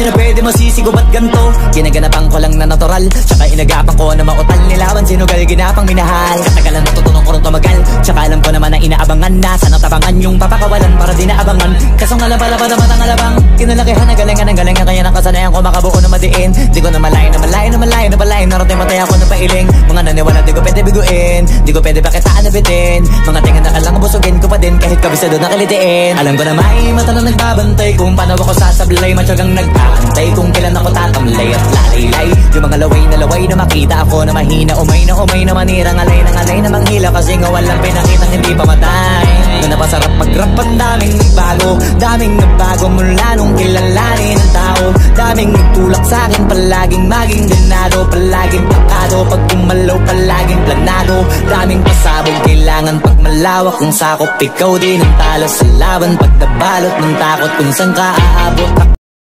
na pwede masisigo ba't ganto? Ginaganapan ko lang na natural, tsaka inagapan ko na mautal. Nilawan sinugal, ginapang minahal. Katagalan natutunan ko rin tumagal, tsaka alam ko naman na inaabangan na. Sana tabangan yung papakawalan para di naabangan. Kasong alabala pa naman ang alabang kinalakihan na galingan ng galingan. Kaya nakasanayan ko makabuo na madiin. Di ko na malayo na malayo na malayo na malayo. Narating matay ako na pailing. Mga naniwala di ko pwede biguin, di ko pwede pakitaan na bitin. Mga tinga na kalang busugin ko pa din kahit kabisado na kalitiin. Alam ko na may mata na nagbabantay kung paano ako sasablay. Matyagang nag-aantay kung kailan ako tatamlay at lalaylay. Yung mga laway na makita ako na mahina. Umay na manirang alay na manghila. Kasi nga walang pinakitang hindi pa matay. Na napasarap mag-rap ang daming nagbago mula nung kilalanin ang tao. Daming nagtulak sa'kin, palaging maging ganado. Palaging pakado, pag kumalaw palaging planado. Daming pasabog, kailangan pag malawak ang sakop. Ikaw din ang talo sa laban, pag nabalot ng takot kung saan ka aabot.